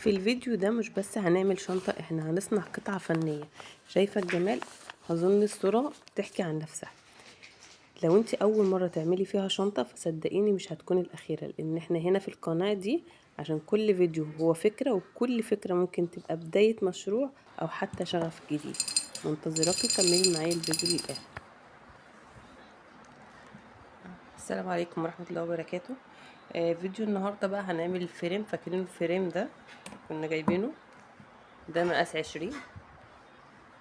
في الفيديو ده مش بس هنعمل شنطة، احنا هنصنع قطعة فنية. شايفة الجمال؟ اظن الصورة تحكي عن نفسها. لو انت اول مرة تعملي فيها شنطة فصدقيني مش هتكون الاخيرة، لان احنا هنا في القناة دي عشان كل فيديو هو فكرة، وكل فكرة ممكن تبقى بداية مشروع او حتى شغف جديد. منتظراكي كملي معايا الفيديو للاخر. السلام عليكم ورحمة الله وبركاته. فيديو النهاردة بقى هنعمل الفريم. فاكرين الفريم ده كنا جايبينه؟ ده مقاس 20.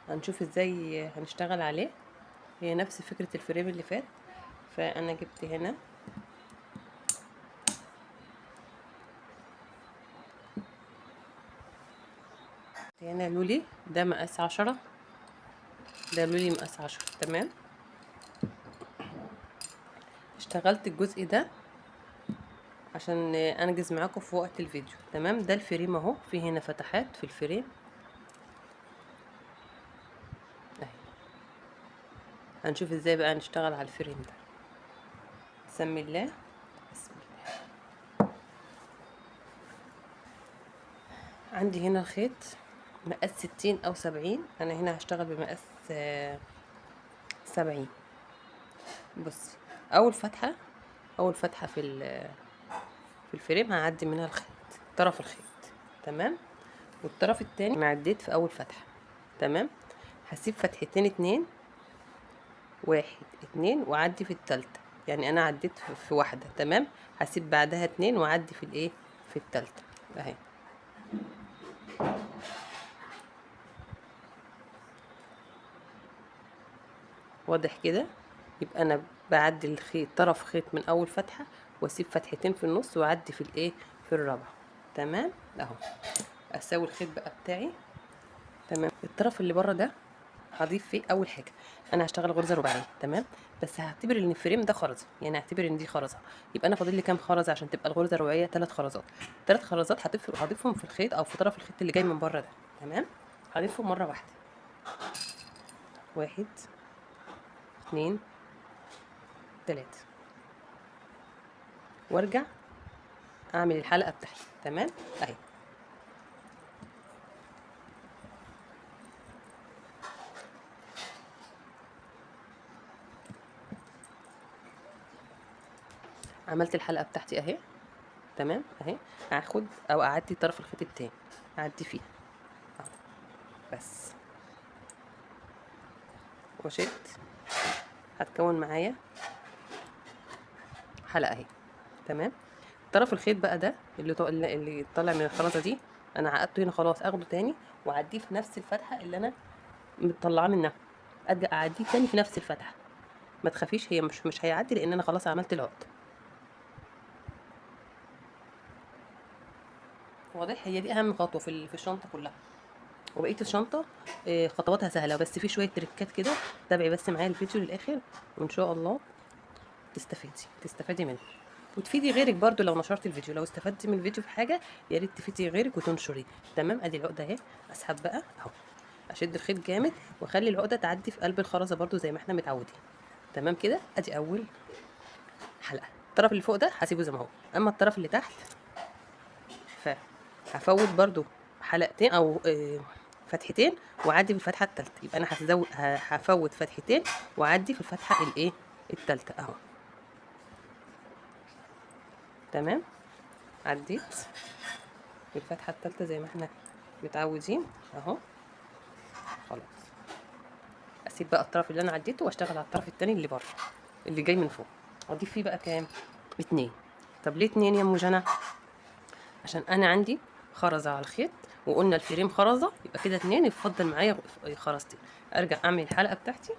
هنشوف ازاي هنشتغل عليه. هي نفس فكرة الفريم اللي فات. فانا جبت هنا لولي، ده مقاس 10. ده لولي مقاس 10. تمام. اشتغلت الجزء ده عشان انجز معاكم في وقت الفيديو. تمام. ده الفريم اهو، في هنا فتحات في الفريم اهي. هنشوف ازاي بقى نشتغل على الفريم ده. بسم الله. بسم الله. عندي هنا الخيط مقاس 60 او 70. انا هنا هشتغل بمقاس 70. بصي، اول فتحة في الفريم هعدي منها الخيط، طرف الخيط. تمام. والطرف التاني انا عديت في اول فتحة. تمام. هسيب فتحتين، اتنين، واحد اتنين، واعدي في التالتة. يعني انا عديت في واحدة. تمام. هسيب بعدها اتنين واعدي في الايه، في التالتة اهي. واضح كده؟ يبقى انا بعدي الخيط، طرف خيط من اول فتحة، واسيب فتحتين في النص واعدي في الايه، في الرابعة. تمام اهو. اسوي الخيط بقى بتاعي. تمام. الطرف اللي بره ده هضيف فيه اول حاجه. انا هشتغل غرزه رباعيه. تمام. بس هعتبر ان الفريم ده خرزه، يعني هعتبر ان دي خرزه. يبقى انا فاضل لي كام خرزه عشان تبقى الغرزه رباعيه؟ 3 خرزات. 3 خرزات هضيفهم في الخيط او في طرف الخيط اللي جاي من بره ده. تمام. هضيفهم مره واحده. 1 2 3، وارجع اعمل الحلقه بتاعتي. تمام اهي. عملت الحلقه بتاعتي اهي. تمام اهي. هاخد او اعدي طرف الخيط التاني، اعدي فيه اهو بس، وشلت. هتكون معايا حلقه اهي. تمام. طرف الخيط بقى ده اللي طالع من الخرزه دي، انا عقدته هنا خلاص. اخده تاني واعديه في نفس الفتحه اللي انا مطلعاه منها. ارجع اعديه تاني في نفس الفتحه. ما تخافيش، هي مش هيعدي لان انا خلاص عملت العقد. واضح؟ هي دي اهم خطوه في الشنطه كلها. وبقيه الشنطه خطواتها سهله، بس في شويه تريكات كده. تابعي بس معايا الفيديو للاخر وان شاء الله تستفادي منه، وتفيدي غيرك برضو. لو نشرتي الفيديو، لو استفدتي من الفيديو في حاجه، يا ريت تفيدي غيرك وتنشري. تمام. ادي العقده اهي. اسحب بقى اهو، اشد الخيط جامد واخلي العقده تعدي في قلب الخرزه برضو زي ما احنا متعودين. تمام كده. ادي اول حلقه. الطرف اللي فوق ده هسيبه زي ما هو، اما الطرف اللي تحت فهفوت برضو حلقتين او فتحتين واعدي في الفتحه الثالثه. يبقى انا هفوت فتحتين واعدي في الفتحه الايه، الثالثه اهو. تمام. عديت في الفتحه الثالثه زي ما احنا متعودين اهو. خلاص. اسيب بقى الطرف اللي انا عديته واشتغل على الطرف التاني اللي بره، اللي جاي من فوق. اضيف فيه بقى كام؟ 2. طب ليه 2 يا ام جنى؟ عشان انا عندي خرزه على الخيط، وقلنا الفريم خرزه، يبقى كده 2. يفضل معايا خرزتين. ارجع اعمل الحلقه بتاعتي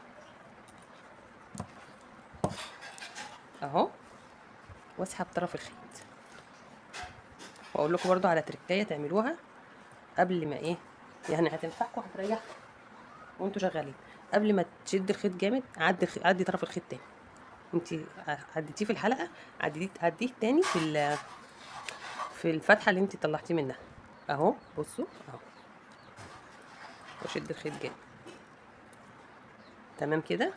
اهو، واسحب طرف الخيط. واقول لكم برضو على تركايه تعملوها قبل ما ايه، يعني هتنفعكم هتريحكم وانتوا شغالين. قبل ما تشد الخيط جامد، عدي طرف الخيط تاني. انت عديتيه في الحلقه، عديه تاني في الفتحه اللي انت طلعتيه منها اهو. بصوا اهو، واشد الخيط جامد. تمام كده.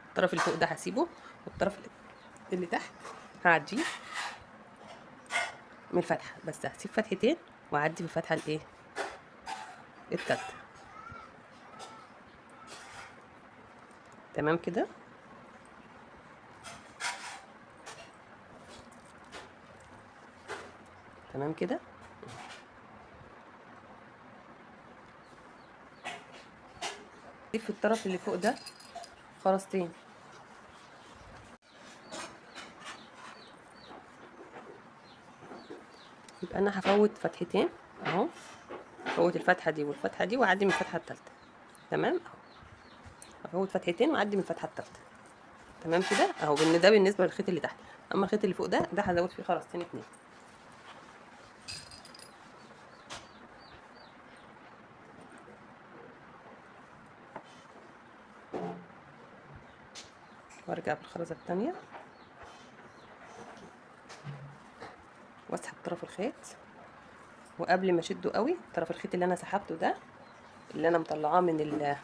الطرف اللي فوق ده هسيبه، والطرف اللي تحت هعديه من الفتحه. بس هسيب فتحتين واعدي في الفتحه الايه التالتة. تمام كده. تمام كده. اضيف في الطرف اللي فوق ده خرزتين. يبقى انا هفوت فتحتين اهو، هفوت الفتحه دي والفتحه دي واعدي من الفتحه التالتة. تمام اهو، هفوت فتحتين واعدي من الفتحه التالتة. تمام كده اهو. ده بالنسبه للخيط اللي تحت. اما الخيط اللي فوق ده هزود فيه خرزتين اتنين. وارجع بالخرزه التانية واسحب طرف الخيط، وقبل ما اشده قوي طرف الخيط اللي انا سحبته ده، اللي انا مطلعاه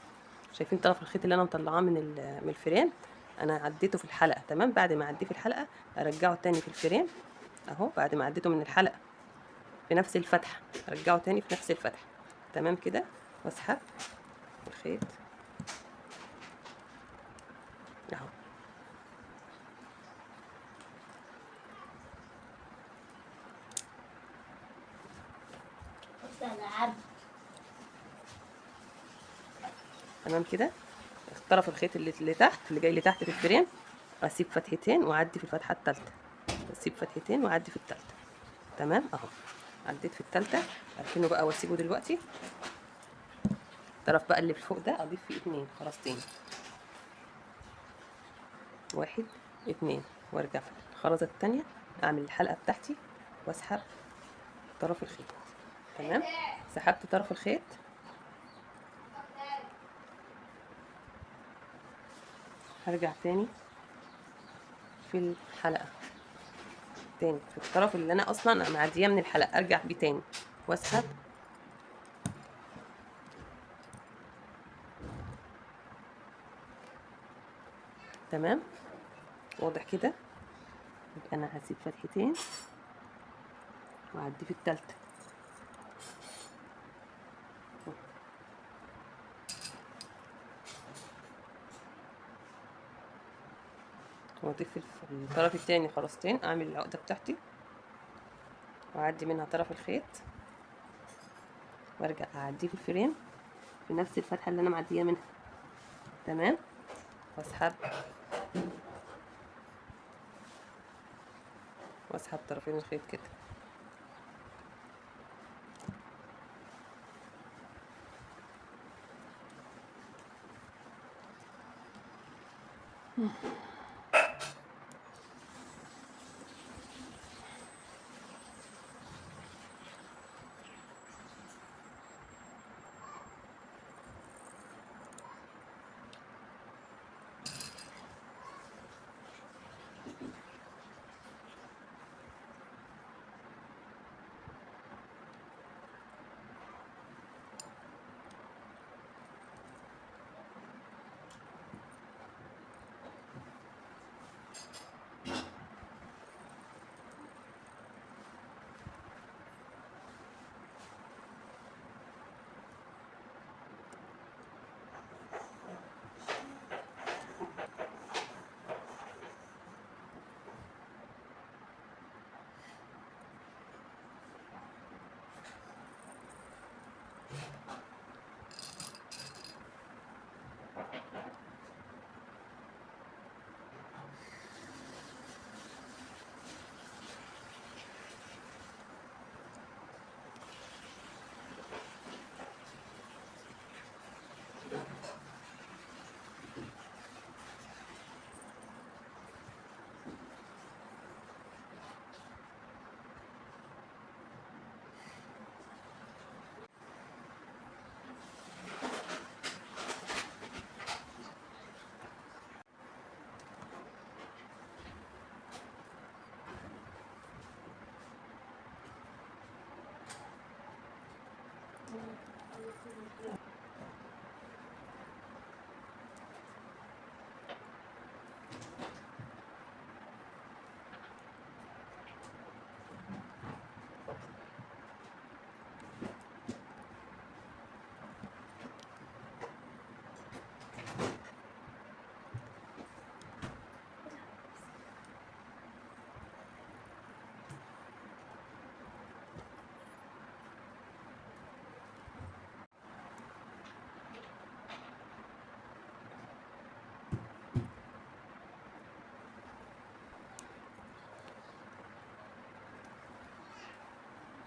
شايفين طرف الخيط اللي انا مطلعاه من الفريم، انا عديته في الحلقه. تمام، بعد ما اعديه في الحلقه ارجعه تاني في الفريم اهو، بعد ما عديته من الحلقه في نفس الفتحه ارجعه تاني في نفس الفتحه. تمام كده. واسحب الخيط اهو. تمام كده. طرف الخيط اللي تحت، اللي جاي لتحت في الفريم، اسيب فتحتين واعدي في الفتحه الثالثه، اسيب فتحتين واعدي في الثالثه. تمام اهو. عديت في الثالثه، اركنه بقى واسيبه دلوقتي. الطرف بقى اللي فوق ده اضيف فيه اتنين خرزتين، واحد اتنين، وارجع في الخرزه التانية اعمل الحلقه بتاعتي واسحب طرف الخيط. تمام، سحبت طرف الخيط، هرجع تاني في الحلقه، تاني في الطرف اللي انا اصلا معديه من الحلقه ارجع بيه تاني واسحب. تمام، واضح كده. يبقى انا هسيب فتحتين واعدي في التالتة، واضيف في الطرف التاني خرزتين، اعمل العقده بتاعتي واعدي منها طرف الخيط، وارجع اعديه في الفريم في نفس الفتحه اللي انا معديه منها. تمام، واسحب طرفين الخيط كده.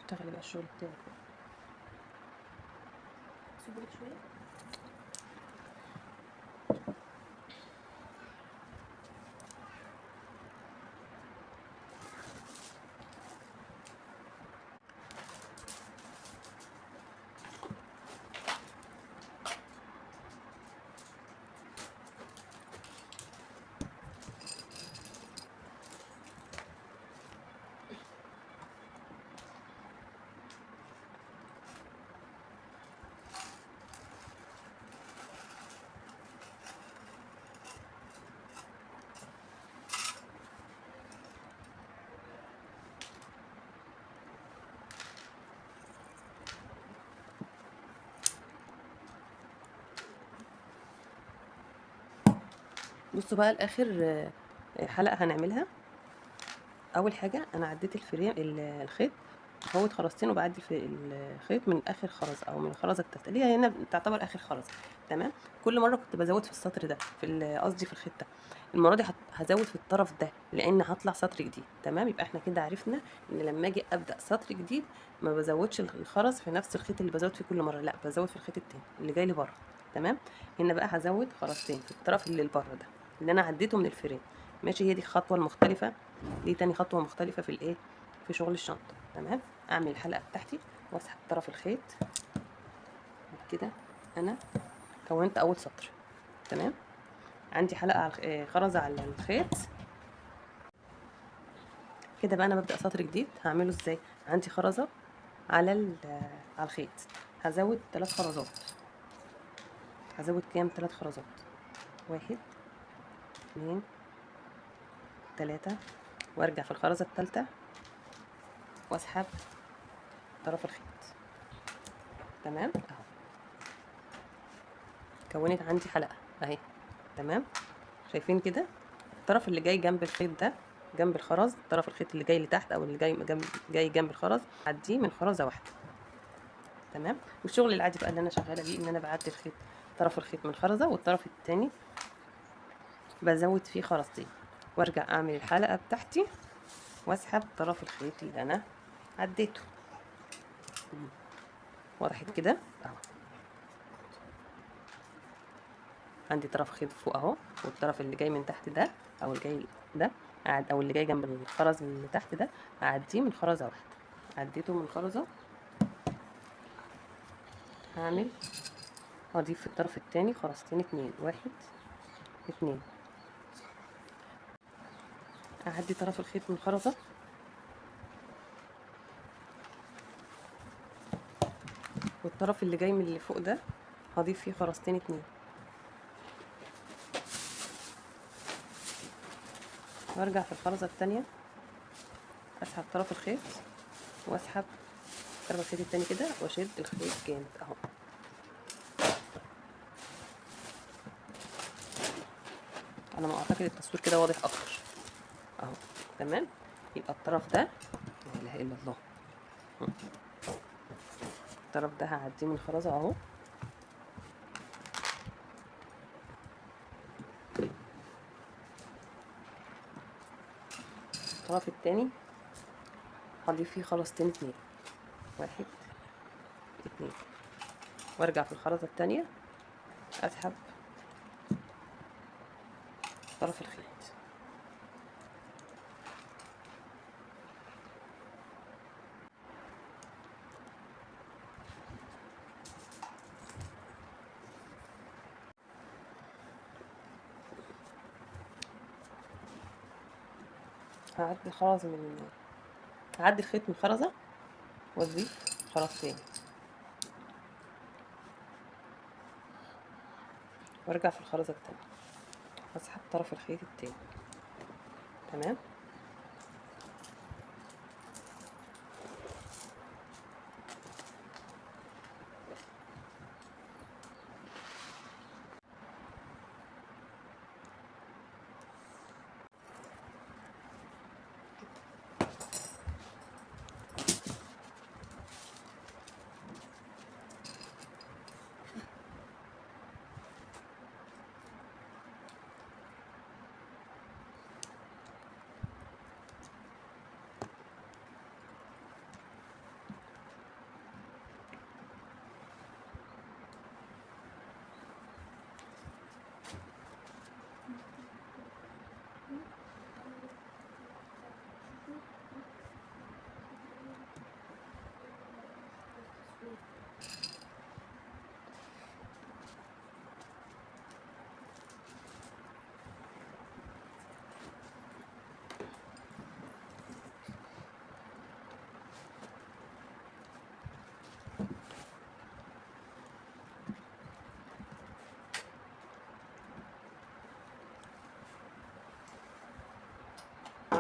اشتغلي بقى الشغل بتاعك بقى. سيبولك شويه. بصوا بقى لاخر حلقه هنعملها. اول حاجه انا عديت الفريم الخيط فوت خرزتين، وبعدي في الخيط من اخر خرز او من الخرزه التالتة اللي هي هنا تعتبر اخر خرزه. تمام. كل مره كنت بزود في السطر ده، في قصدي في الخيط ده. المره دي هزود في الطرف ده لان هطلع سطر جديد. تمام. يبقى احنا كده عرفنا ان لما اجي ابدا سطر جديد ما بزودش الخرز في نفس الخيط اللي بزود فيه كل مره، لا بزود في الخيط التاني اللي جاي لي بره. تمام. هنا بقى هزود خرزتين في الطرف اللي لبره ده اللي انا عديته من الفريم. ماشي. هي دي الخطوه المختلفه، دي تاني خطوه مختلفه في الايه، في شغل الشنطه. تمام. اعمل الحلقه بتاعتي واسحب طرف الخيط كده. انا كونت اول سطر. تمام. عندي حلقه على خرزه على الخيط كده. بقى انا ببدا سطر جديد هعمله ازاي؟ عندي خرزه على على الخيط، هزود 3 خرزات. هزود كام؟ 3 خرزات. 1 2 3. وارجع في الخرزه الثالثه واسحب طرف الخيط. تمام. اهو كونت عندي حلقه اهي. تمام. شايفين كده؟ الطرف اللي جاي جنب الخيط ده، جنب الخرز، طرف الخيط اللي جاي لتحت او اللي جاي جنب الخرز اعديه من خرزه واحده. تمام. والشغل العادي بقى اللي انا شغاله بيه ان انا بعدي الخيط، طرف الخيط من خرزه، والطرف التاني بزود فيه خرزتين، وارجع اعمل الحلقه بتاعتي واسحب طرف الخيط اللي انا عديته. وضحت كده؟ اهو عندي طرف خيط فوق اهو، والطرف اللي جاي من تحت ده او اللي جاي ده او اللي جاي جنب الخرز اللي تحت ده اعديه من خرزه واحده. عديته من خرزه، هعمل هضيف في الطرف التاني خرزتين اتنين. 1 2. اعدي طرف الخيط من خرزه، والطرف اللي جاي من اللي فوق ده هضيف فيه خرزتين اتنين، وارجع في الخرزه التانيه اسحب طرف الخيط واسحب طرف الخيط التاني كده واشد الخيط جامد اهو. على ما اعتقد التصوير كده واضح اكتر اهو. تمام. يبقى الطرف ده لا اله الا الله، الطرف ده هعديه من خرزه اهو، الطرف التاني هضيف فيه خرزتين اتنين. 1 2. وارجع في الخرزه التانيه اسحب طرف الخيط. هعدي الخيط من خرزه واضيف خرزتين، وارجع في الخرزه التانيه واسحب طرف الخيط التاني. تمام.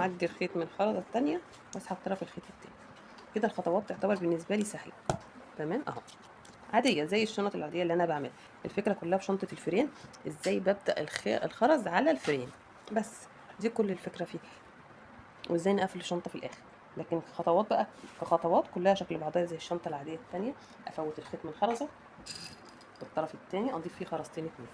واعدي الخيط من الخرزه التانية واسحب طرف الخيط التاني. كده الخطوات تعتبر بالنسبه لي سهله. تمام اهو، عاديه زي الشنط العاديه اللي انا بعملها. الفكره كلها في شنطه الفرين، ازاي ببدا الخرز على الفرين بس. دي كل الفكره فيه، وازاي نقفل الشنطه في الاخر. لكن خطوات بقى كخطوات كلها شكل بعضها زي الشنطه العاديه التانية. افوت الخيط من الخرزه بالطرف التاني، اضيف فيه خرزتين اتنين.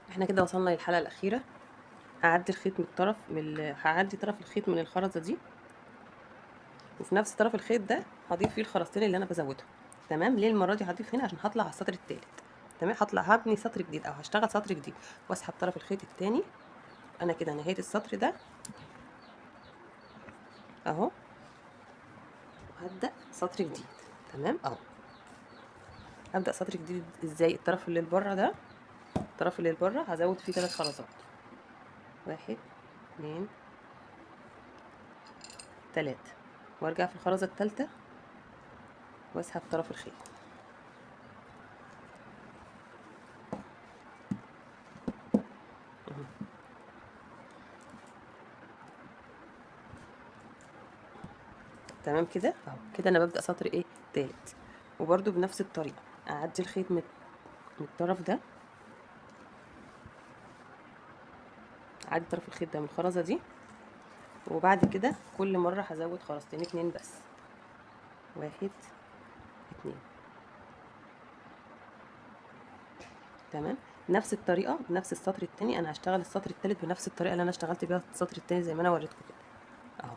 احنا كده وصلنا للحلقه الاخيره. هعدي الخيط من الطرف هعدي طرف الخيط من الخرزه دي، وفي نفس طرف الخيط ده هضيف فيه الخرزتين اللي انا بزودهم. تمام. ليه المره دي هضيف هنا؟ عشان هطلع على السطر التالت. تمام، هبني سطر جديد او هشتغل سطر جديد، واسحب طرف الخيط التاني. انا كده نهايه السطر ده اهو، وهبدا سطر جديد. تمام اهو. هبدا سطر جديد ازاي؟ الطرف اللي لبره ده، الطرف اللي لبره هزود فيه 3 خرزات. 1 2 3، وارجع في الخرزه الثالثه واسحب طرف الخيط. تمام كده اهو. كده انا ببدا سطر ايه؟ تالت. وبرده بنفس الطريقه اعدي الخيط من الطرف ده، اعدي طرف الخيط ده من الخرزه دي، وبعد كده كل مره هزود خرزتين اتنين بس. 1 2. تمام. نفس الطريقه بنفس السطر التاني انا هشتغل السطر التالت بنفس الطريقه اللي انا اشتغلت بيها السطر التاني زي ما انا وريتكم كده اهو.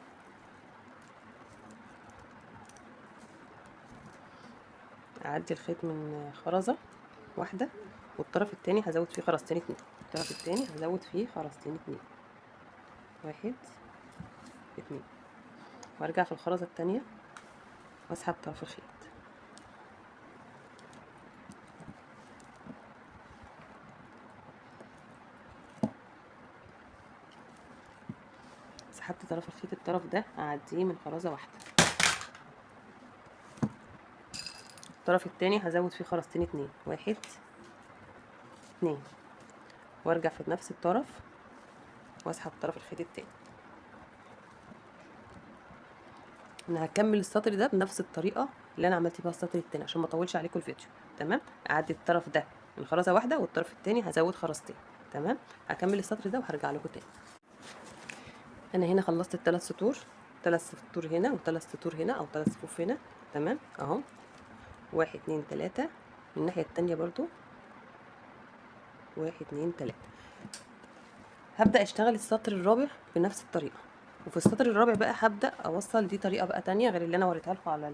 اعدي الخيط من خرزه واحده، والطرف التاني هزود فيه خرزتين اتنين. الطرف التاني هزود فيه خرزتين اتنين. 1 2 وارجع في الخرزة التانية واسحب طرف الخيط. سحبت طرف الخيط، الطرف ده اعديه من خرزة واحدة. الطرف التاني هزود فيه خرزتين 2 1 2 وارجع في نفس الطرف واسحب طرف الخيط التاني. انا هكمل السطر ده بنفس الطريقه اللي انا عملت بيها السطر التاني عشان ما اطولش عليكم الفيديو. تمام، اعدي الطرف ده من خرزه واحده والطرف التاني هزود خرزتين. تمام، هكمل السطر ده وهرجع لكم تاني. انا هنا خلصت الثلاث سطور، 3 سطور هنا وثلاث سطور هنا او 3 صفوف هنا. تمام اهو، 1 2 3 من الناحيه التانيه برضو 1 2 3. هبدا اشتغل السطر الرابع بنفس الطريقه، وفي السطر الرابع بقى هبدا اوصل. دي طريقه بقى تانية غير اللي انا وريتها لكم على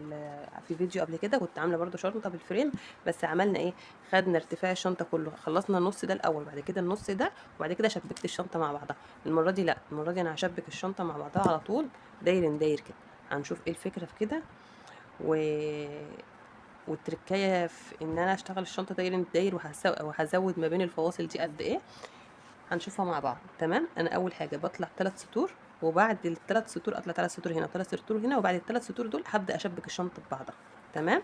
في فيديو قبل كده. كنت عامله برضو شنطه بالفريم، بس عملنا ايه، خدنا ارتفاع الشنطه كله، خلصنا النص ده الاول بعد كده النص ده وبعد كده شبكت الشنطه مع بعضها. المره دي لا، المره دي انا هشبك الشنطه مع بعضها على طول داير داير كده. هنشوف ايه الفكره في كده والتركايه في ان انا اشتغل الشنطه داير داير وهزود ما بين الفواصل دي قد ايه، هنشوفها مع بعض. تمام، انا اول حاجه بطلع 3 سطور، وبعد ال3 سطور اطلع 3 سطور هنا و3 سطور هنا، وبعد ال3 سطور دول هبدا اشبك الشنطه ببعضها. تمام،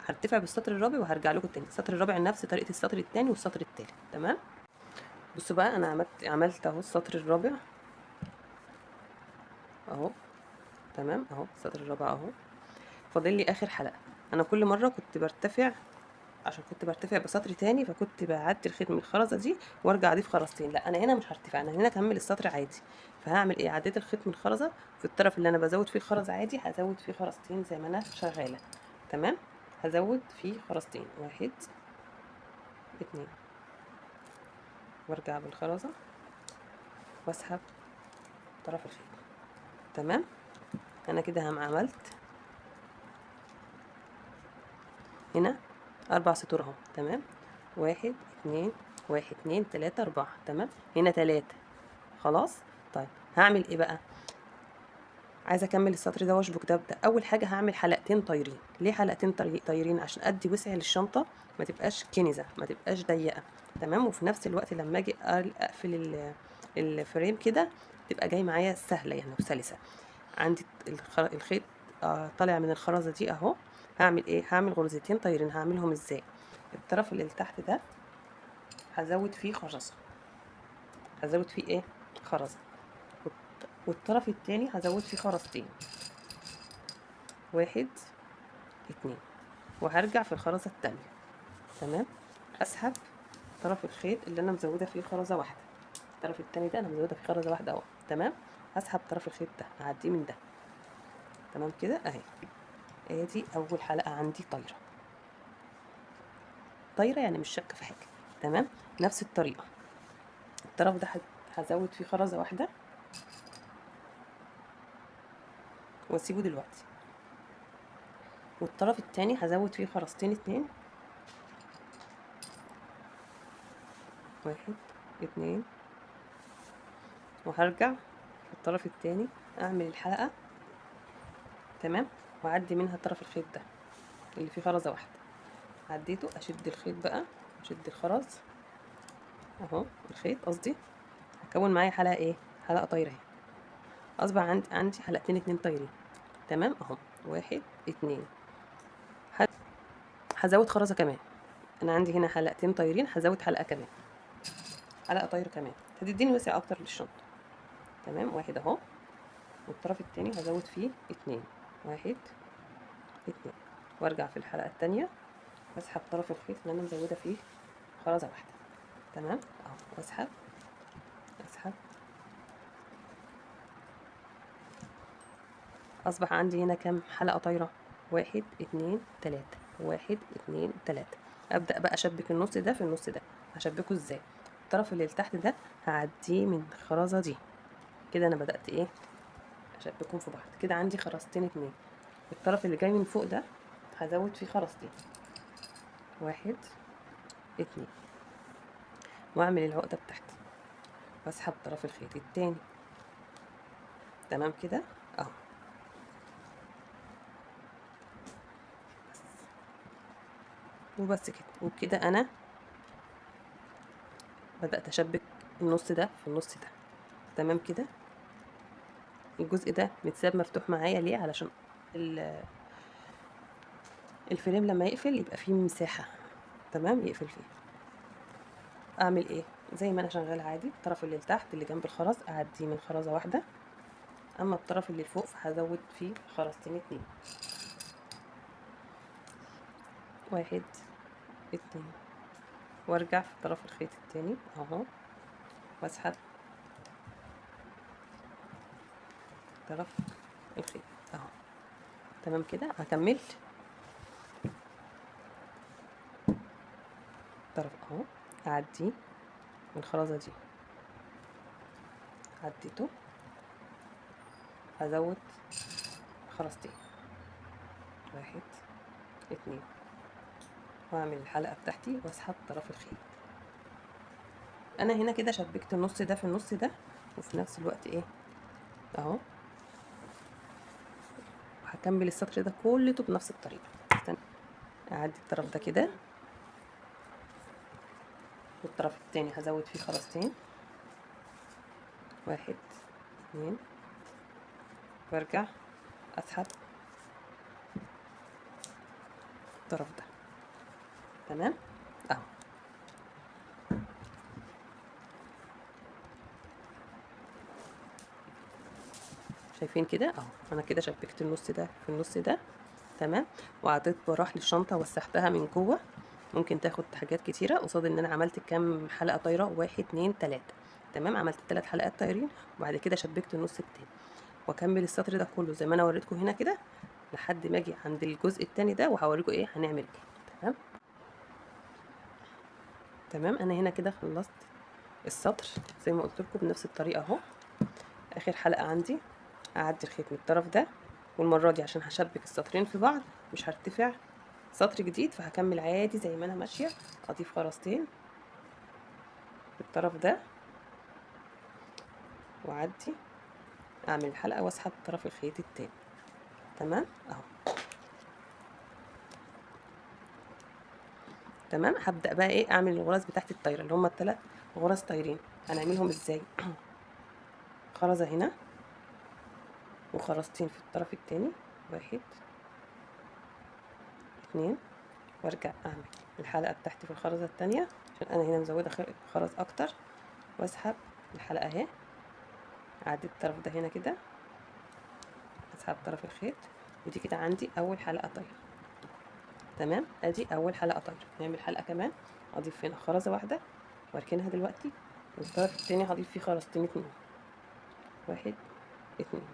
هرتفع بالسطر الرابع وهرجع لكم تاني. السطر الرابع نفس طريقه السطر التاني والسطر التالت. تمام، بصوا بقى انا عملت اهو السطر الرابع اهو. تمام اهو السطر الرابع اهو، فاضل لي اخر حلقه. انا كل مره كنت برتفع عشان كنت برتفع بسطر تاني، فكنت بعدي الخيط من الخرزه دي وارجع اضيف خرزتين. لا انا هنا مش هرتفع، انا هنا اكمل السطر عادي. فهعمل ايه، عديت الخيط من الخرزه في الطرف اللي انا بزود فيه الخرز عادي هزود فيه خرزتين زي ما انا شغاله. تمام، هزود فيه خرزتين 1 2 وارجع بالخرزه واسحب طرف الخيط. تمام، انا كده عملت هنا 4 سطور اهو. تمام، 1 2 1 2 3 4. تمام، هنا 3. خلاص، طيب هعمل ايه بقى، عايزه اكمل السطر ده واشبك ده بده. اول حاجه هعمل حلقتين طايرين. ليه حلقتين طايرين؟ عشان ادي وسع للشنطه، ما تبقاش كنزه، ما تبقاش ضيقه. تمام، وفي نفس الوقت لما اجي اقفل الفريم كده تبقى جاي معايا سهله يعني وسلسه. عندي الخيط طالع من الخرزه دي اهو. هعمل ايه، هعمل غرزتين طايرين. هعملهم ازاي، الطرف اللي تحت ده هزود فيه خرزه، هزود فيه ايه، خرزه، والطرف التاني هزود فيه خرزتين 1 2 وهرجع في الخرزة التانية. تمام، اسحب طرف الخيط اللي انا مزودة فيه خرزة واحدة، الطرف التاني ده انا مزودة فيه خرزة واحدة اهو. تمام، هسحب طرف الخيط ده اعديه من ده. تمام كده اهي، ادي اول حلقة عندي طايرة. طايرة يعني مش شاكة في حاجة. تمام، نفس الطريقة الطرف ده هزود فيه خرزة واحدة واسيبه دلوقتي، والطرف التاني هزود فيه خرزتين 2 1 2 وهرجع في الطرف التاني اعمل الحلقة. تمام، واعدي منها طرف الخيط ده اللي فيه خرزة واحدة، عديته اشد الخيط بقى، اشد الخرز اهو، الخيط قصدي، هكون معايا حلقة ايه، حلقة طايرة اهي. اصبح عندي حلقتين 2 طايرين. تمام اهو، 1 2 هزود خرزة كمان. انا عندي هنا حلقتين طايرين، هزود حلقة كمان، حلقة طايرة كمان هتديني وسع اكتر للشنطة. تمام، 1 اهو، والطرف التاني هزود فيه 2 1 2 وارجع في الحلقة التانية واسحب طرف الخيط اللي انا مزودة فيه خرزة واحدة. تمام اهو، واسحب اسحب. اصبح عندي هنا كام حلقة طايرة، 1 2 3 1 2 3. ابدأ بقى اشبك النص ده في النص ده. هشبكه ازاي، الطرف اللي تحت ده هعديه من الخرزة دي كده. انا بدأت ايه، اشبكهم في بعض كده. عندي خرزتين 2، الطرف اللي جاي من فوق ده هزود فيه خرزتين 1 2 واعمل العقدة بتاعتي واسحب طرف الخيط التاني تمام كده اهو. وبس كده، وبكده انا بدأت اشبك النص ده في النص ده. تمام كده. الجزء ده متساب مفتوح معايا ليه؟ علشان الفريم لما يقفل يبقى فيه مساحة، تمام، يقفل فيه. اعمل ايه؟ زي ما انا شغاله عادي، الطرف اللي تحت اللي جنب الخرز اعديه من خرزه واحده، اما الطرف اللي فوق فهزود فيه خرزتين اتنين. واحد، اتنين، وارجع في طرف الخيط التاني اهو، واسحب طرف الخيط اهو. تمام كده. هكمل طرف اهو، اعديه من الخرزه دي، عديته، هزود خرزتين، واحد، اتنين، واعمل الحلقه بتاعتي واسحب طرف الخيط. انا هنا كده شبكت النص ده في النص ده، وفي نفس الوقت ايه اهو، وهكمل السطر ده كلته بنفس الطريقه. استنى، اعدي الطرف ده كده، والطرف التاني هزود فيه خرزتين، واحد، اتنين، وارجع اسحب الطرف ده. تمام اهو. شايفين كده اهو، انا كده شبكت النص ده في النص ده. تمام. وعطيت براح للشنطه، وسحتها من جوه، ممكن تاخد حاجات كتيره قصاد ان انا عملت كام حلقه طايره، واحد، اتنين، تلاته. تمام، عملت 3 حلقات طايرين، وبعد كده شبكت النص التاني، واكمل السطر ده كله زي ما انا وريتكم هنا كده لحد ما اجي عند الجزء التاني ده، وهوريكم ايه هنعمل ايه. تمام. تمام، انا هنا كده خلصت السطر زي ما قلت لكم بنفس الطريقه اهو. اخر حلقه عندي اعدي الخيط من الطرف ده، والمره دي عشان هشبك السطرين في بعض مش هرتفع سطر جديد، فهكمل عادي زي ما انا ماشيه. اضيف خرزتين في الطرف ده، واعدي اعمل الحلقه واسحب طرف الخيط التاني. تمام اهو. تمام. هبدا بقى ايه، اعمل الغرز بتاعت الطايره اللي هم ال3 غرز طايرين. هنعملهم ازاي؟ خرزه هنا، وخرزتين في الطرف التاني، واحد، اتنين، وارجع اعمل الحلقه بتاعتي في الخرزه التانية عشان انا هنا مزوده خرز اكتر، واسحب الحلقه اهي، اعدي الطرف ده هنا كده، اسحب طرف الخيط، ودي كده عندي اول حلقه طايره. تمام، ادي اول حلقه طايره. نعمل حلقه كمان، اضيف هنا خرزه واحده واركنها دلوقتي، والطرف التاني هضيف فيه خرزتين اتنين، واحد، اتنين،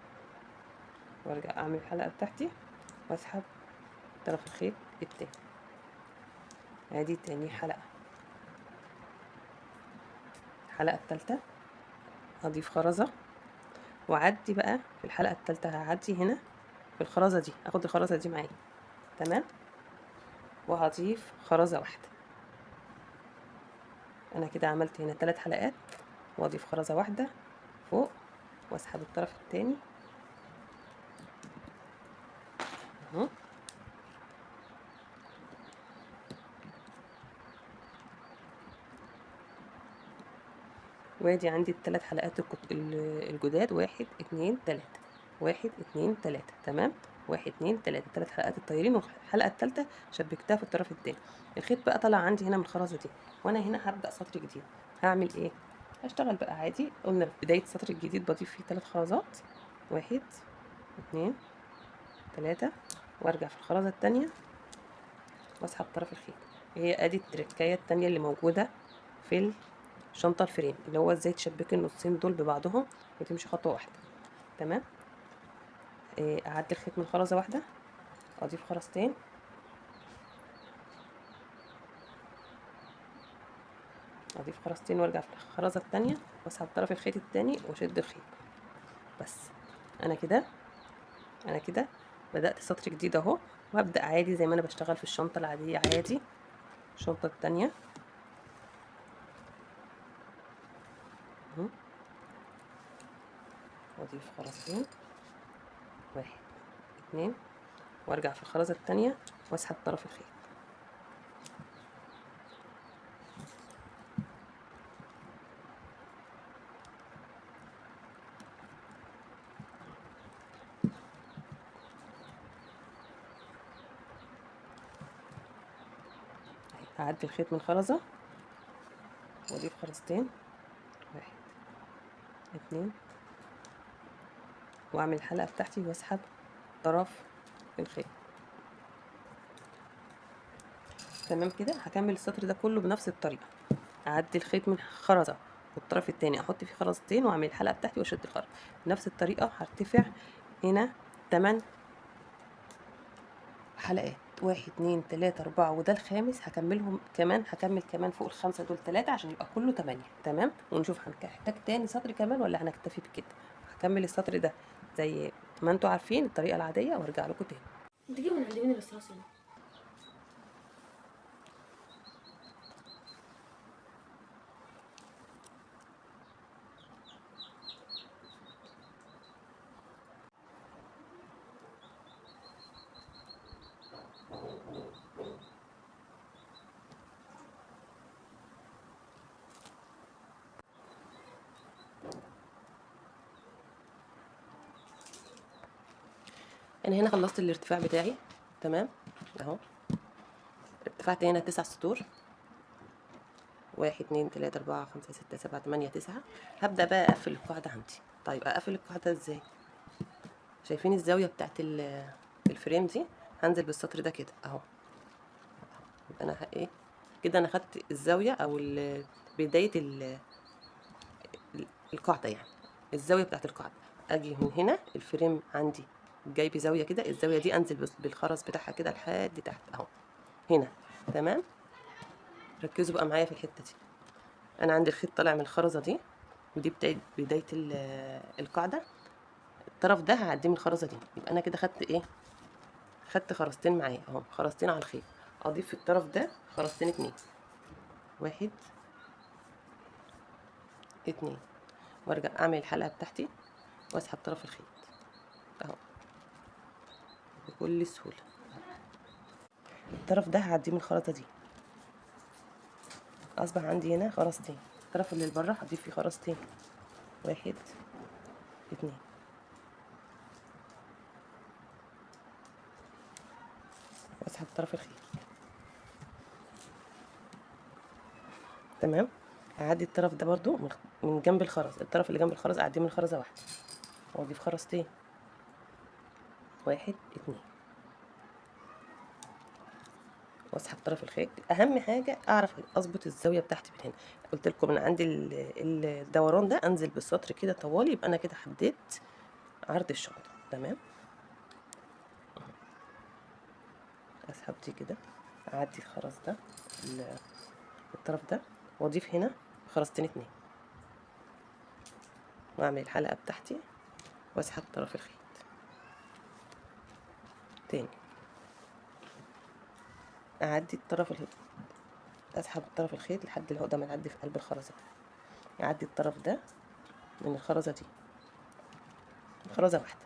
وارجع اعمل الحلقه بتاعتي واسحب طرف الخيط التاني. ادي تاني حلقه. الحلقه التالتة هضيف خرزه، واعدي بقى في الحلقه التالتة هعدي هنا في الخرزه دي، اخد الخرزه دي معايا. تمام، وهضيف خرزه واحده. انا كده عملت هنا 3 حلقات، واضيف خرزه واحده فوق، واسحب الطرف التاني اهو، وادي عندي ال3 حلقات الجداد، واحد، اتنين، تلاته، واحد، اتنين، تلاته. تمام، واحد، اتنين، تلاته، 3 حلقات الطايرين، والحلقه التالتة شبكتها في الطرف التاني. الخيط بقى طلع عندي هنا من الخرزه دي، وانا هنا هبدا سطر جديد. هعمل ايه؟ هشتغل بقى عادي، قلنا في بدايه السطر الجديد بضيف فيه 3 خرزات، واحد، اتنين، تلاته، وارجع في الخرزه التانية واسحب طرف الخيط. هي ادي التركايه التانية اللي موجوده في الشنطه الفريم، اللي هو ازاي تشبكي النصين دول ببعضهم وتمشي خطوه واحده. تمام. اعدي الخيط من خرزه واحده، اضيف خرزتين، اضيف خرزتين، وارجع في الخرزه التانية واسحب طرف الخيط التاني واشد الخيط. بس انا كده بدات سطر جديد اهو، وهبدا عادي زي ما انا بشتغل في الشنطه العاديه عادي. الشنطه التانية اهو، واضيف خرزتين، 1 2، وارجع في الخرزة التانية واسحب طرف الخيط. هعدي الخيط من خرزة واضيف خرزتين، 1 2، واعمل الحلقة بتاعتي واسحب طرف الخيط. تمام كده. هكمل السطر ده كله بنفس الطريقة. اعدي الخيط من خرزة والطرف التاني احط فيه خرزتين واعمل الحلقة بتاعتي واشد الخرز. بنفس الطريقة هرتفع هنا 8 حلقات، 1 2 3 4، وده الخامس. هكملهم كمان، هكمل كمان فوق الخمسة دول 3 عشان يبقى كله 8. تمام. ونشوف هنحتاج تاني سطر كمان ولا هنكتفي بكده. هكمل السطر ده زي ما انتوا عارفين الطريقة العادية وارجع لكم تاني. انت جايبه من عند مين الرصاص هنا؟ انا هنا خلصت الارتفاع بتاعي. تمام اهو. ارتفعت هنا 9 سطور، 1 2 3 4 5 6 7 8 9. هبدأ بقى اقفل القاعدة عندي. طيب اقفل القاعدة ازاي؟ شايفين الزاوية بتاعت الفريم دي؟ هنزل بالسطر ده كده اهو. يبقى انا ايه كده، انا خدت الزاوية او بداية القاعدة، يعني الزاوية بتاعت القاعدة. اجي من هنا الفريم عندي جايب زاوية كده، الزاوية دي انزل بالخرز بتاعها كده لحد تحت اهو هنا. تمام. ركزوا بقى معايا في الحتة دي. انا عندي الخيط طالع من الخرزة دي، ودي بداية القاعدة. الطرف ده هعديه من الخرزة دي. يبقى انا كده خدت ايه؟ خدت خرزتين معايا اهو، خرزتين على الخيط. اضيف في الطرف ده خرزتين 2، 1 2، وارجع اعمل الحلقة بتاعتي واسحب طرف الخيط اهو بكل سهولة. الطرف ده هعديه من الخرزة دي. اصبح عندي هنا خرزتين. الطرف اللي لبره هضيف فيه خرزتين، 1 2، واسحب طرف الخيط. تمام. اعدي الطرف ده برضو من جنب الخرز. الطرف اللي جنب الخرز اعديه من خرزة واحدة واضيف خرزتين، 1 2، واسحب طرف الخيط. اهم حاجه اعرف اظبط الزاويه بتاعتي من هنا. قلت لكم من عند الدوران ده انزل بالسطر كده طوالي، يبقى انا كده حددت عرض الشنطه. تمام. اسحب دي كده، اعدي الخرز ده الطرف ده، واضيف هنا خرزتين 2، واعمل الحلقه بتاعتي واسحب طرف الخيط تاني. اعدي الطرف اسحب طرف الخيط لحد العقده ما تعدي في قلب الخرزه. اعدي الطرف ده من الخرزه دي، خرزه واحده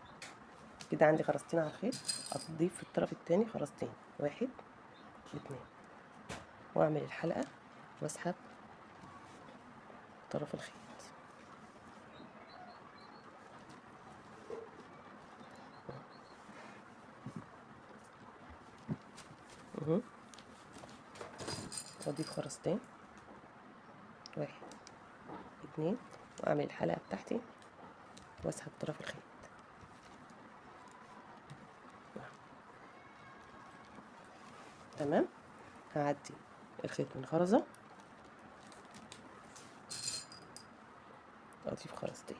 كده. عندي خرزتين على الخيط. اضيف في الطرف التاني خرزتين، 1 2، واعمل الحلقة واسحب طرف الخيط. واضيف خرزتين، 1 2، واعمل الحلقة بتاعتي واسحب طرف الخيط. تمام. هعدي الخيط من خرزة، اضيف خرزتين،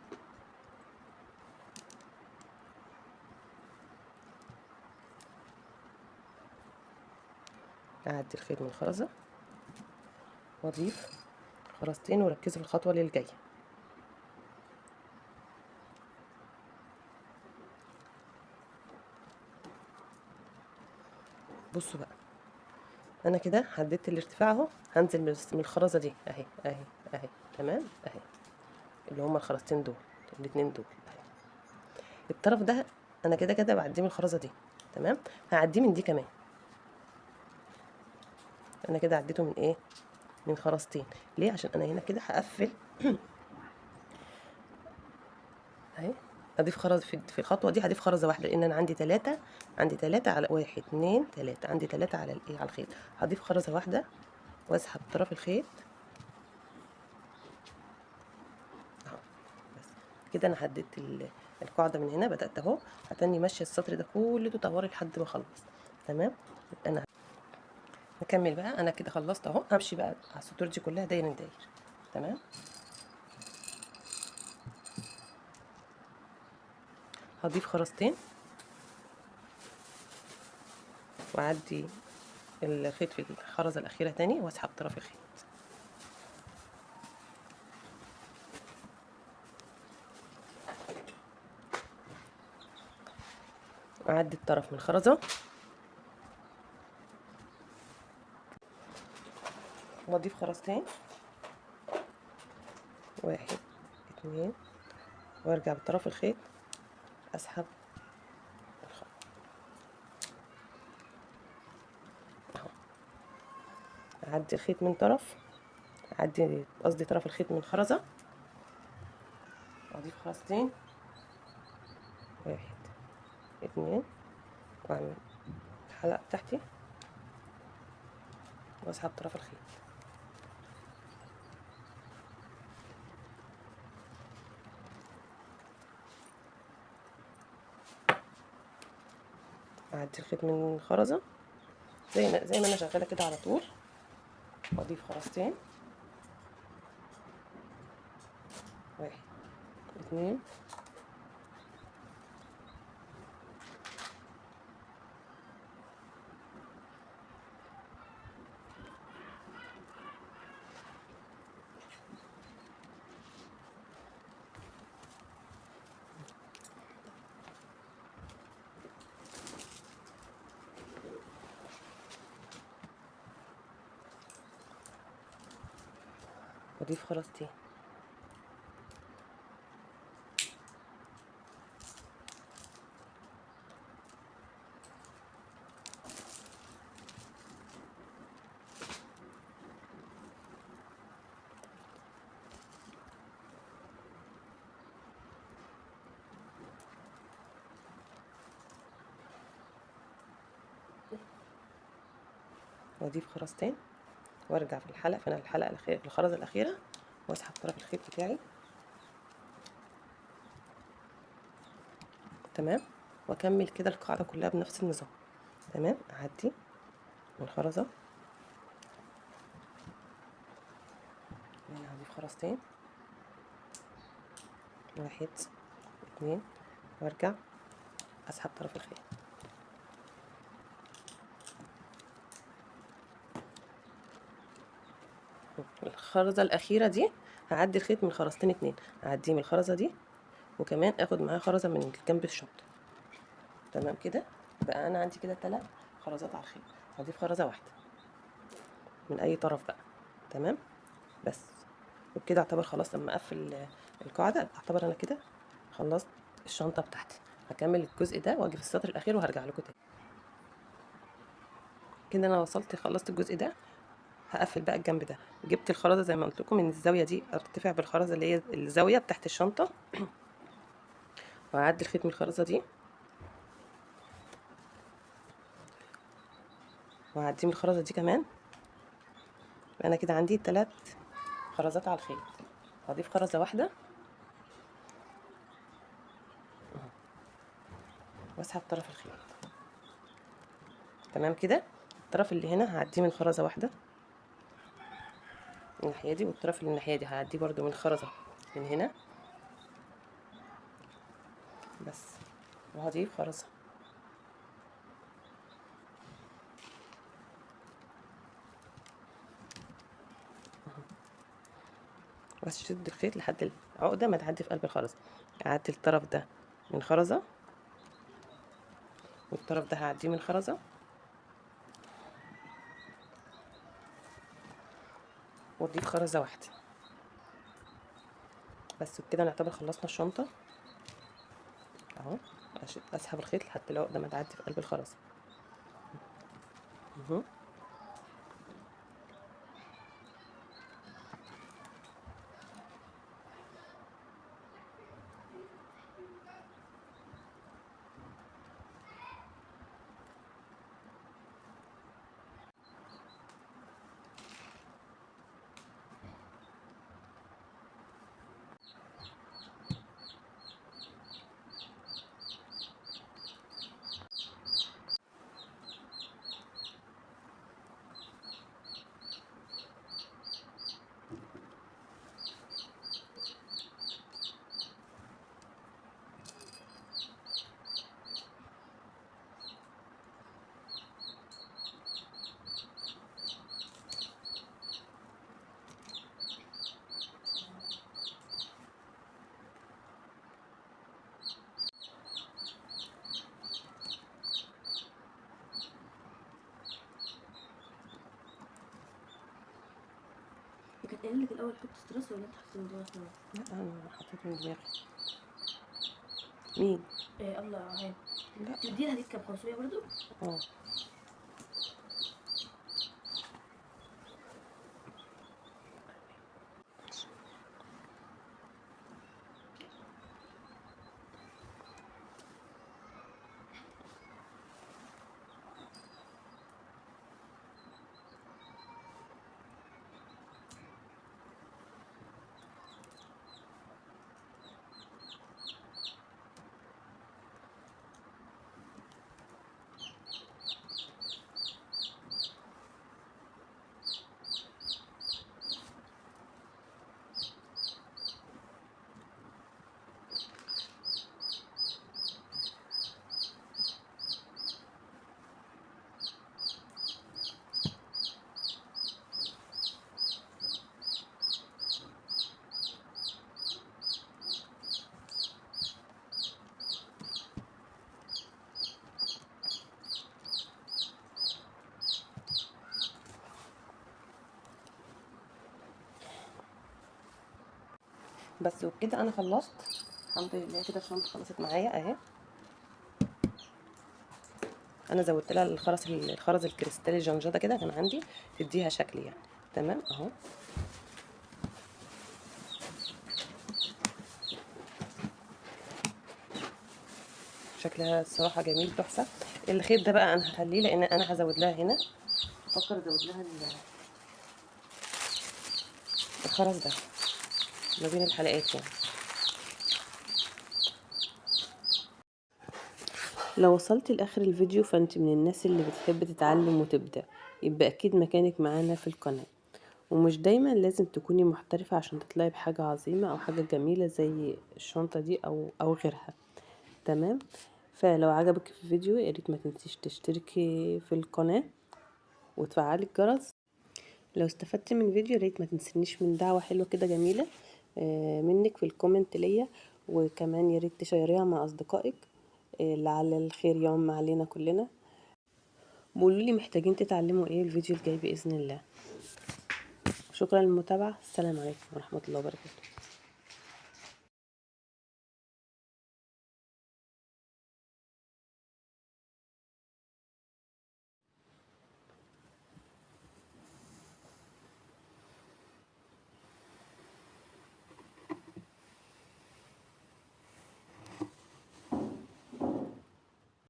اعدي الخيط من خرزة واضيف خرزتين. وركزوا في الخطوة اللي جاية. بصوا بقى، انا كده حددت الارتفاع اهو. هنزل من الخرزة دي اهي اهي اهي. تمام اهي، اللي هما الخرزتين دول، الاتنين دول اهي. الطرف ده انا كده كده بعديه من الخرزه دي، تمام. هعديه من دي كمان، انا كده عديته من ايه، من خرزتين. ليه؟ عشان انا هنا كده هقفل اهي. اضيف خرز في الخطوه دي هضيف خرزه واحده، لان انا عندي 3، عندي 3 على 1 2 3، عندي 3 على الايه، على الخيط. هضيف خرزه واحده واسحب طرف الخيط اهو. بس كده انا حددت القاعده من هنا، بدات اهو. هتني ماشيه السطر ده كله تطوري لحد ما اخلص، تمام. يبقى انا نكمل بقى. انا كده خلصت اهو، همشي بقى على السطور دي كلها داير داير، تمام. هضيف خرزتين واعدي الخيط في الخرزه الاخيره تاني واسحب طرف الخيط. اعدي الطرف من الخرزه واضيف خرزتين، 1 2، وارجع بطرف الخيط اسحب الخط اهو. اعدي الخيط من طرف، اعدي قصدي طرف الخيط من خرزه، واضيف خرزتين، 1 2، واعمل الحلقه بتاعتي واسحب طرف الخيط. اعدي الخيط من الخرزه زي ما انا شغاله كده على طول، واضيف خرزتين، 1 2، واضيف خرزتين. واضيف خرزتين وارجع في الحلقه، فانا الحلقه الاخيره في الخرزه الاخيره، واسحب طرف الخيط بتاعي، تمام. واكمل كده القاعده كلها بنفس النظام، تمام. اعدي من الخرزه، هنا هضيف خرزتين، 1 2، وارجع اسحب طرف الخيط. الخرزه الاخيره دي هعدي الخيط من خرزتين 2، اعديه من الخرزه دي، وكمان اخد معاه خرزه من جنب الشنطه، تمام كده. بقى انا عندي كده 3 خرزات على الخيط. هضيف خرزه واحده من اي طرف بقى، تمام. بس وبكده اعتبر خلاص. لما اقفل القاعده اعتبر انا كده خلصت الشنطه بتاعتي. هكمل الجزء ده واجي في السطر الاخير وهرجع لكم تاني. كده انا وصلت خلصت الجزء ده. هقفل بقى الجنب ده. جبت الخرزه زي ما قلت لكم من الزاويه دي، ارتفع بالخرزه اللي هي الزاويه بتاعت الشنطه وهعدي الخيط من الخرزه دي، وهعديه من الخرزه دي كمان. انا كده عندي 3 خرزات على الخيط. هضيف خرزه واحده واسحب طرف الخيط، تمام كده. الطرف اللي هنا هعديه من خرزه واحده من الناحيه دي، والطرف اللي من الناحيه دي هعديه برده من خرزه من هنا بس، وهضيف خرزه. بس شد الخيط لحد العقده ما تعدي في قلب الخرزه. اعدي الطرف ده من خرزه، والطرف ده هعديه من خرزه، واضيف خرزه واحده بس. بكده نعتبر خلصنا الشنطه اهو. عشان اسحب الخيط لحد العقده ما تعدي في قلب الخرز اهو. كانت قايله لك الاول حط ستريس ولا انت حطيت الموضوع خلاص؟ لا انا حطيت من دماغي. مين؟ ايه الله اهي. لا تديها دي كام 500 برضو؟ اه. بس وبكده انا خلصت الحمد لله. كده الشنطه خلصت معايا اهي. انا زودت لها الخرز الكريستالي الجنجده كده كان عندي تديها شكل يعني. تمام اهو. شكلها الصراحه جميل تحفه. الخيط ده بقى انا هخليه لان انا هزود لها هنا. بفكر ازود لها الخرز ده ما بين الحلقات يعني. لو وصلت لاخر الفيديو فانت من الناس اللي بتحب تتعلم وتبدع، يبقى اكيد مكانك معانا في القناه. ومش دايما لازم تكوني محترفة عشان تطلعي بحاجة عظيمة او حاجة جميلة زي الشنطة دي او غيرها. تمام. فلو عجبك الفيديو ياريت ما تنسيش تشتركي في القناة وتفعلي الجرس. لو استفدتي من الفيديو ياريت ما تنسينيش من دعوة حلوة كده جميلة منك في الكومنت ليا. وكمان ياريت تشيريها مع اصدقائك لعل الخير يعم علينا كلنا. قولولي محتاجين تتعلموا ايه الفيديو الجاي بإذن الله. شكرا للمتابعة. السلام عليكم ورحمة الله وبركاته.